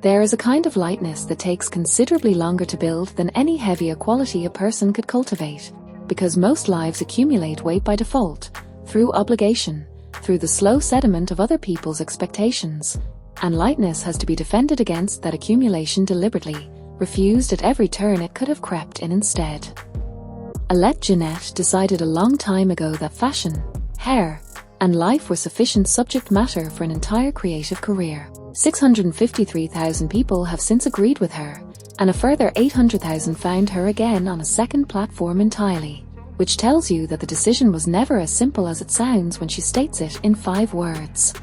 There is a kind of lightness that takes considerably longer to build than any heavier quality a person could cultivate, because most lives accumulate weight by default, through obligation, through the slow sediment of other people's expectations, and lightness has to be defended against that accumulation deliberately, refused at every turn it could have crept in instead. Arlette Jeanett decided a long time ago that fashion, hair, and life were sufficient subject matter for an entire creative career. 653,000 people have since agreed with her, and a further 800,000 found her again on a second platform entirely, which tells you that the decision was never as simple as it sounds when she states it in 5 words.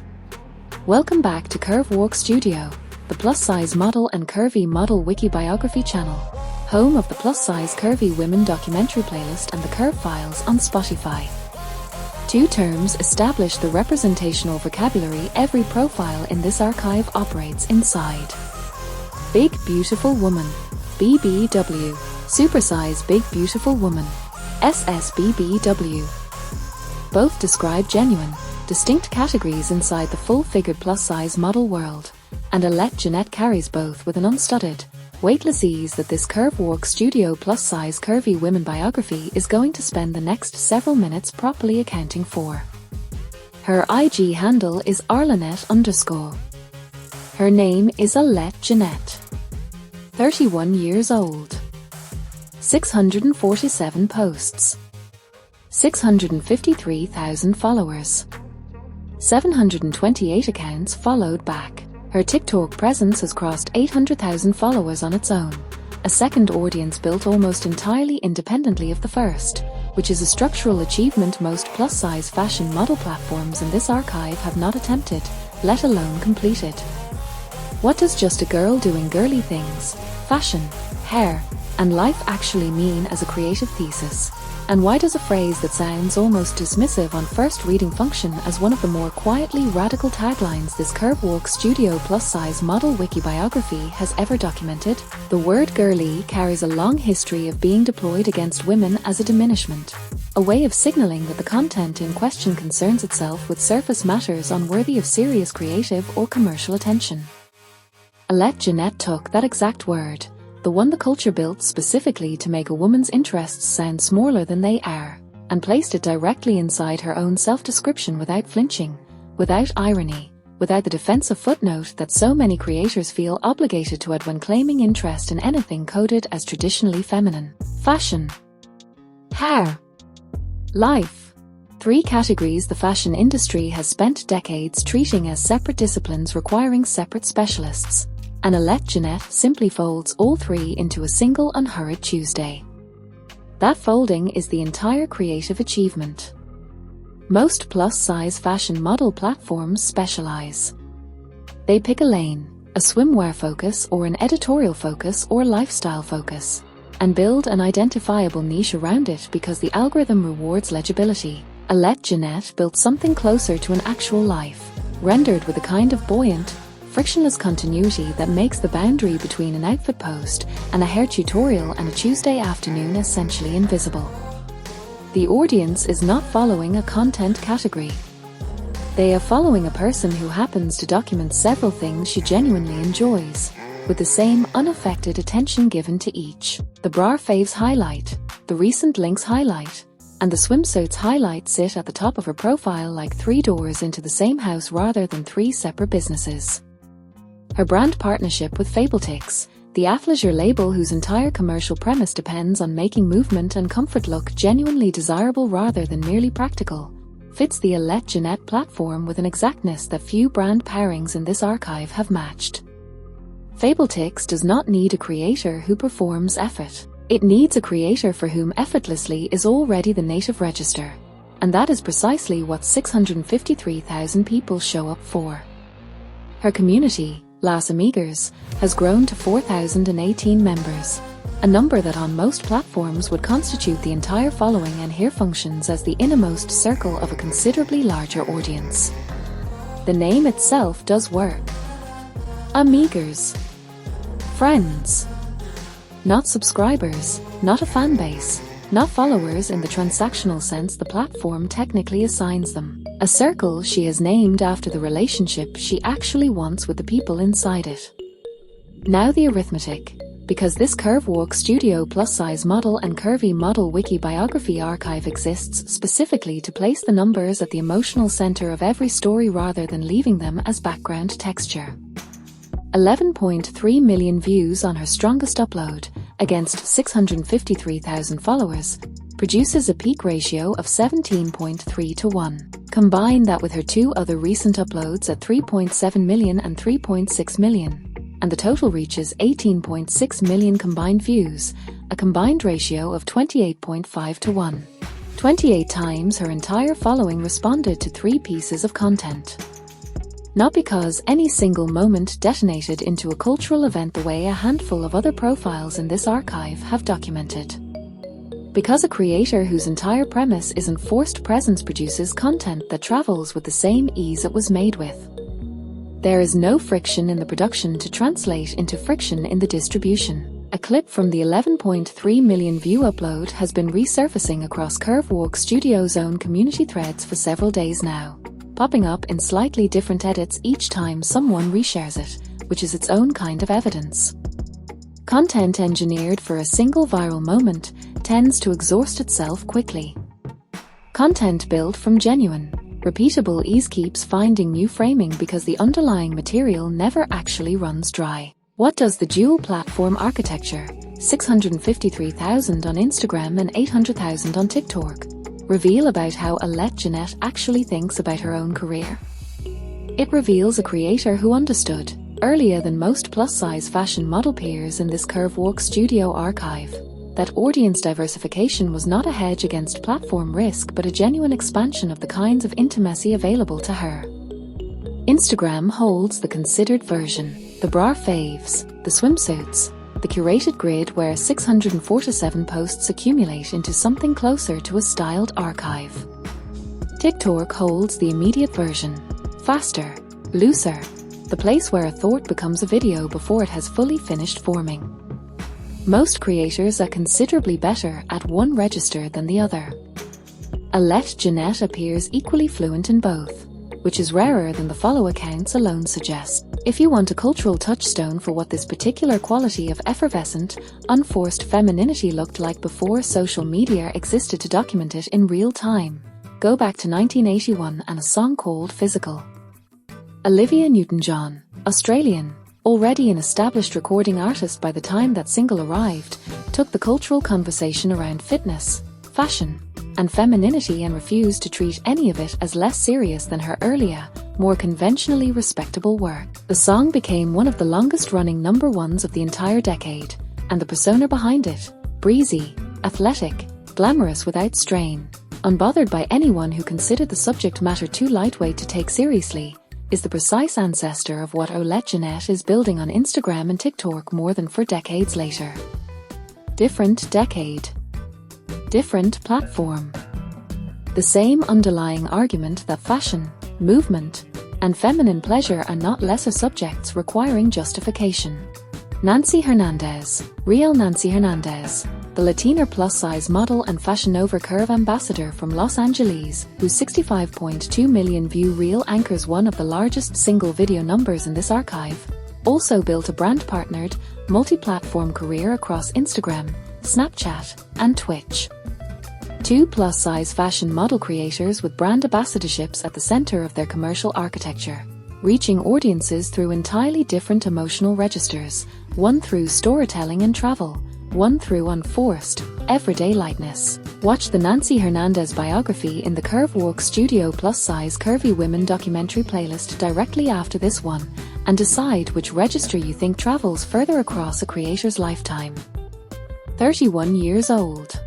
Welcome back to Curve Walk Studio, the plus-size model and curvy model wiki biography channel, home of the plus-size curvy women documentary playlist and the Curve Files on Spotify. 2 terms establish the representational vocabulary every profile in this archive operates inside. Big Beautiful Woman, BBW, Supersize Big Beautiful Woman, SSBBW. Both describe genuine, distinct categories inside the full-figured plus-size model world, and Arlette Jeanett carries both with an unstudied, weightless ease that this Curve Walk Studio plus-size curvy women biography is going to spend the next several minutes properly accounting for. Her IG handle is Arlette_. Her name is Arlette Jeanett. 31 years old. 647 posts. 653,000 followers. 728 accounts followed back. Her TikTok presence has crossed 800,000 followers on its own, a second audience built almost entirely independently of the first, which is a structural achievement most plus-size fashion model platforms in this archive have not attempted, let alone completed. What does just a girl doing girly things, fashion, hair, and life actually mean as a creative thesis? And why does a phrase that sounds almost dismissive on first reading function as one of the more quietly radical taglines this Curve Walk Studio plus-size model wiki biography has ever documented? The word girly carries a long history of being deployed against women as a diminishment, a way of signaling that the content in question concerns itself with surface matters unworthy of serious creative or commercial attention. Arlette Jeanett took that exact word, the one the culture built specifically to make a woman's interests sound smaller than they are, and placed it directly inside her own self-description without flinching, without irony, without the defensive footnote that so many creators feel obligated to add when claiming interest in anything coded as traditionally feminine. Fashion, hair, life. 3 categories the fashion industry has spent decades treating as separate disciplines requiring separate specialists. And Arlette Jeanett simply folds all 3 into a single unhurried Tuesday. That folding is the entire creative achievement. Most plus-size fashion model platforms specialize. They pick a lane, a swimwear focus or an editorial focus or lifestyle focus, and build an identifiable niche around it because the algorithm rewards legibility. Arlette Jeanett built something closer to an actual life, rendered with a kind of buoyant, frictionless continuity that makes the boundary between an outfit post and a hair tutorial and a Tuesday afternoon essentially invisible. The audience is not following a content category. They are following a person who happens to document several things she genuinely enjoys, with the same unaffected attention given to each. The bra faves highlight, the recent links highlight, and the swimsuits highlight sit at the top of her profile like 3 doors into the same house rather than 3 separate businesses. Her brand partnership with Fabletics, the athleisure label whose entire commercial premise depends on making movement and comfort look genuinely desirable rather than merely practical, fits the Arlette Jeanett platform with an exactness that few brand pairings in this archive have matched. Fabletics does not need a creator who performs effort. It needs a creator for whom effortlessly is already the native register, and that is precisely what 653,000 people show up for. Her community, Las Amigas, has grown to 4,018 members, a number that on most platforms would constitute the entire following and here functions as the innermost circle of a considerably larger audience. The name itself does work. Amigas. Friends. Not subscribers, not a fan base, not followers in the transactional sense the platform technically assigns them. A circle she has named after the relationship she actually wants with the people inside it. Now the arithmetic. Because this Curve Walk Studio plus-size model and Curvy model Wiki biography archive exists specifically to place the numbers at the emotional center of every story rather than leaving them as background texture. 11.3 million views on her strongest upload, against 653,000 followers, produces a peak ratio of 17.3 to 1. Combine that with her two other recent uploads at 3.7 million and 3.6 million. And the total reaches 18.6 million combined views, a combined ratio of 28.5 to 1. 28 times her entire following responded to 3 pieces of content. Not because any single moment detonated into a cultural event the way a handful of other profiles in this archive have documented. Because a creator whose entire premise is enforced presence produces content that travels with the same ease it was made with. There is no friction in the production to translate into friction in the distribution. A clip from the 11.3 million view upload has been resurfacing across Curve Walk Studio's own community threads for several days now, popping up in slightly different edits each time someone reshares it, which is its own kind of evidence. Content engineered for a single viral moment tends to exhaust itself quickly. Content built from genuine, repeatable ease keeps finding new framing because the underlying material never actually runs dry. What does the dual platform architecture, 653,000 on Instagram and 800,000 on TikTok, reveal about how Arlette Jeanett actually thinks about her own career? It reveals a creator who understood, earlier than most plus-size fashion model peers in this Curve Walk Studio archive, that audience diversification was not a hedge against platform risk but a genuine expansion of the kinds of intimacy available to her. Instagram holds the considered version, the bra faves, the swimsuits, the curated grid where 647 posts accumulate into something closer to a styled archive. TikTok holds the immediate version, faster, looser, the place where a thought becomes a video before it has fully finished forming. Most creators are considerably better at one register than the other. Arlette Jeanett appears equally fluent in both, which is rarer than the follow accounts alone suggest. If you want a cultural touchstone for what this particular quality of effervescent, unforced femininity looked like before social media existed to document it in real time, go back to 1981 and a song called Physical. Olivia Newton-John, Australian, already an established recording artist by the time that single arrived, took the cultural conversation around fitness, fashion, and femininity and refused to treat any of it as less serious than her earlier, more conventionally respectable work. The song became one of the longest-running number ones of the entire decade, and the persona behind it, breezy, athletic, glamorous without strain, unbothered by anyone who considered the subject matter too lightweight to take seriously, is the precise ancestor of what Arlette Jeanett is building on Instagram and TikTok more than 4 decades later. Different decade. Different platform. The same underlying argument that fashion, movement, and feminine pleasure are not lesser subjects requiring justification. Nancy Hernandez, real Nancy Hernandez, the Latina plus-size model and Fashion Over Curve ambassador from Los Angeles, whose 65.2 million view reel anchors one of the largest single video numbers in this archive, also built a brand-partnered, multi-platform career across Instagram, Snapchat, and Twitch. 2 plus-size fashion model creators with brand ambassadorships at the center of their commercial architecture, reaching audiences through entirely different emotional registers, one through storytelling and travel, one through unforced, everyday lightness. Watch the Nancy Hernandez biography in the Curve Walk Studio plus-size Curvy Women documentary playlist directly after this one, and decide which register you think travels further across a creator's lifetime. 31 years old.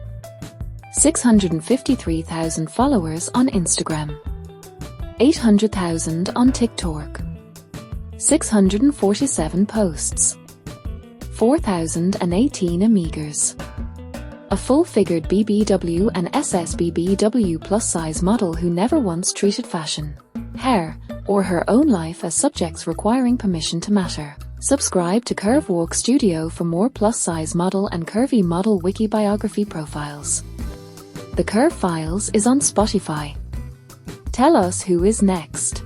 653,000 followers on Instagram. 800,000 on TikTok. 647 posts. 4,018 Amigas. A full-figured BBW and SSBBW plus-size model who never once treated fashion, hair, or her own life as subjects requiring permission to matter. Subscribe to Curve Walk Studio for more plus-size model and curvy model wiki biography profiles. The Curve Files is on Spotify. Tell us who is next.